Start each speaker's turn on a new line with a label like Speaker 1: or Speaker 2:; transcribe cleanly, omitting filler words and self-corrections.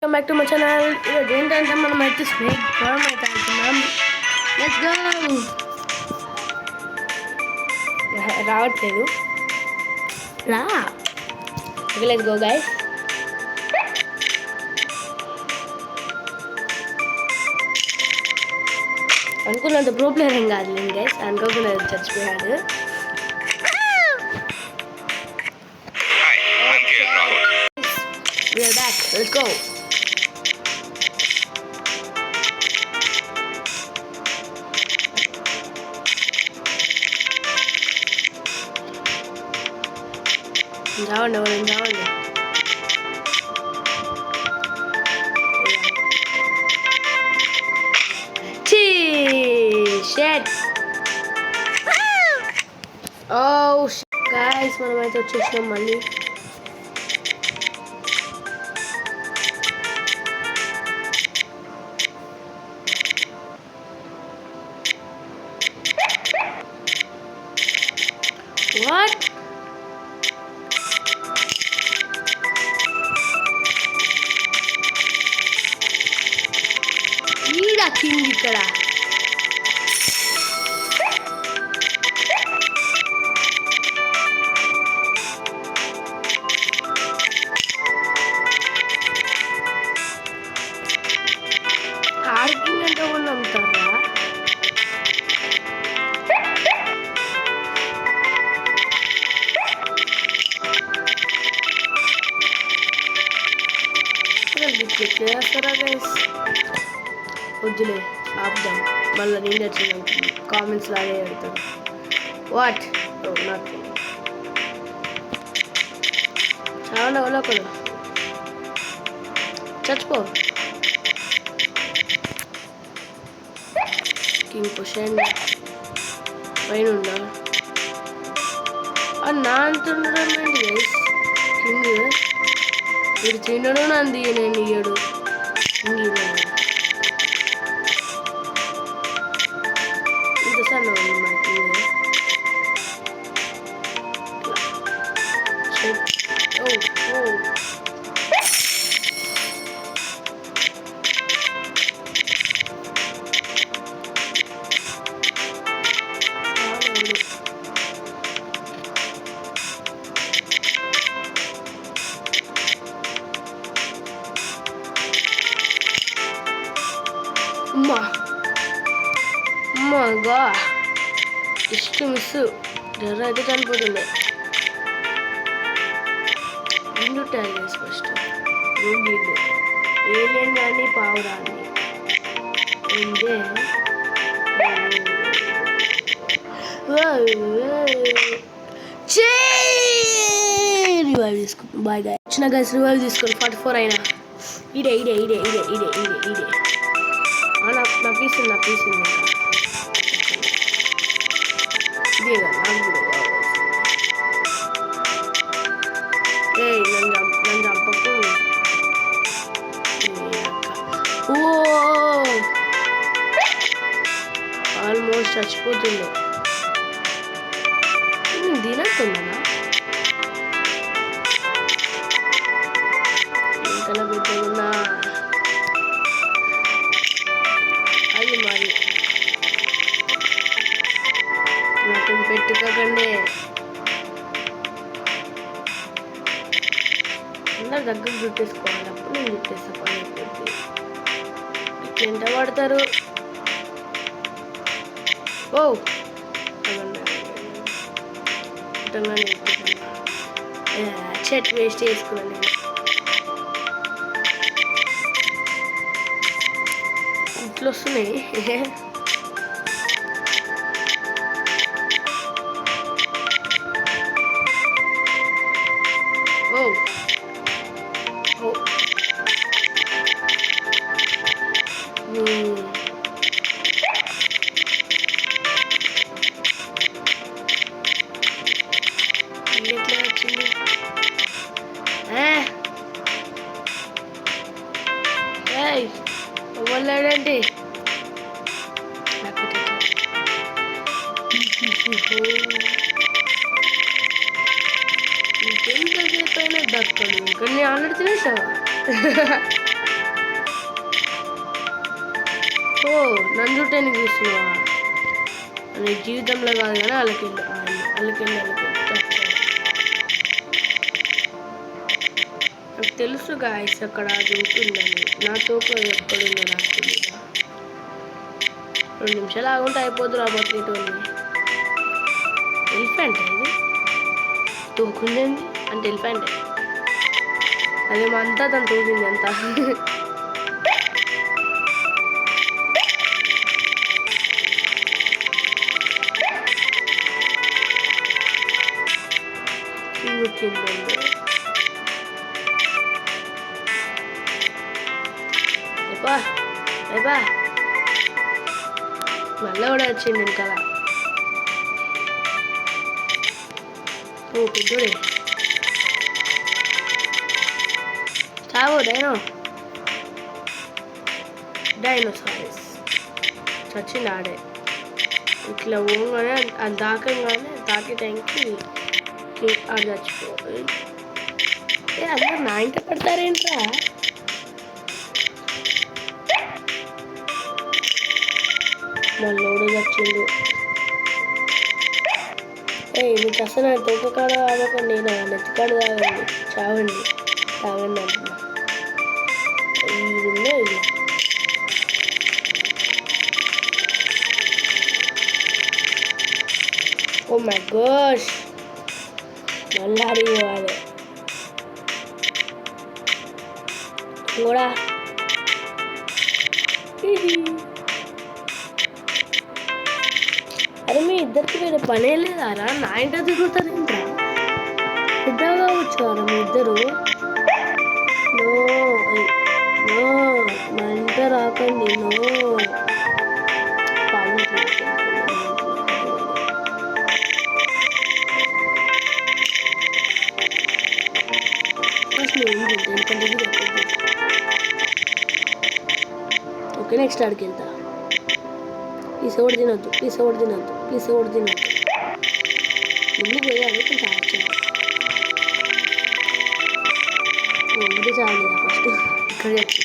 Speaker 1: Welcome back to my channel. ఏంటంటే మనం అయితే స్నేక్ ఫార్మ్ అయితే ఆడుతున్నాం. Let's go. రావట్లేదు రా. Let's go guys. అనుకున్నంత ప్రో ప్లేయర్ ఏం కాదు లేదు గైస్, అనుకోకుండా చచ్చిపోయాడు. We are back. Let's go. రావండి ఎవరైనా రావండి. షెట్. ఓ గైస్ మనమైతే వచ్చేసినాం మళ్ళీ. What? ఈడా కింగ్ ఇక్కడ. ఆర్కింగ్ అంటే కూడా నమ్ముతారా? చేస్తారా గైస్? వద్దులే ఆపుదాం, మళ్ళీ నేను వచ్చిన కామెంట్స్ లాగే అడుగుతాను. వాట్ నాకు చాలా ఒకరు చచ్చిపో. కింగ్ పొషన్ పైన ఉందా? నా అంత ఉండడం ఏంటి గైస్? కింగ్ వీడు తినడు నంది, నేను ఇయ్యడు. కింగ్ ఇంత సన్న ఉంది మా కింగ్. అమ్మగా ఇష్ట మిస్ జర్ర అయితే చనిపోతుండే. రెండు ట్యాగేస్ ఫస్ట్ రూబీలు ఏలియన్ కానీ పావురాన్ని ఎందే రివైవ్ తీసుకుంటాం. బాయ్ గాయ్ వచ్చిన గైస్ రివైవ్ తీసుకోండి. 44 అయినా ఇడే ఇడే ఇడే ఇడే ఇడే ఇడే ఇడే నా పీస్ ఉంది, నా పీస్ ఉంది. ఇదే కదా నాకు కూడా నన్ను చంపకు. ఓ ఆల్మోస్ట్ చచ్చిపోతుంది. తినట్టున్నా ఇంకా పెద్దగున్నా అది మరి నాకు పెట్టుకోకండి. అందరు దగ్గర చుట్టేసుకోవాలి, అప్పుడు నేను చుట్టేస్తా. పని అయిపోతుంది. ఎంత పడతారు? ఓ చెట్ వేస్ట్ చేసుకున్నాను నేను. ఇట్లా వస్తున్నాయి. ఓ ఓ ఎట్లా వచ్చింది? వెళ్ళాడండి. ఇంకెంతసేపు అయినా దక్కడు. ఇంకా నేను ఆల్రెడీ తినేసా. నన్ను చుట్టేని చూస్తున్నావా? నీ జీవితంలో కాదు కానీ వాళ్ళకెళ్ళి నాకు తెలుసు గాయస్ అక్కడ అది ఉంటుందని. నా తోపు ఎక్కడుందో నాకు తెలియదు. 2 నిమిషాలు ఆగుంటే అయిపోద్దు రా బతికేటోని. ఎలిఫెంట్ ఇది తోకుందండి అంటే ఎలిఫెంట్ అదేమో అంతా తను తోసింది అంతా. మళ్ళీ కూడా వచ్చింది ఇంకా. ఓ పెద్దోడే చావో డైనోసారస్ చచ్చింది ఆడే. ఇట్లా పోగానే అది తాకే టైంకి ఆడు చచ్చిపోయి అందరు నా ఇంట పడతారేంట్రా? మళ్ళీ వచ్చిండు. మీకు అసలు తోకకాడ అవ్వకండి, నా నెత్తికాడ తాగండి, చావండి, తాగండి అంటున్నా. ఇది ఇది ఓ మై గాష్ మళ్ళీ అడిగేవాడు కూడా. అరే మీ ఇద్దరికి వేరే పనే లేదారా? నా ఇంట తిరుగుతారు ఇంకా పెద్దగా కావచ్చు కదా మీ ఇద్దరు. నో నో మా ఇంట రాకండి. నో ఓకే నెక్స్ట్ ఆడికి వెళ్తా. పీస కూడా తినొద్దు ఇల్లు పోయాలి కొంచెం ఆశ్చర్యం. ఇది చాలు ఫస్ట్ ఇక్కడ వచ్చి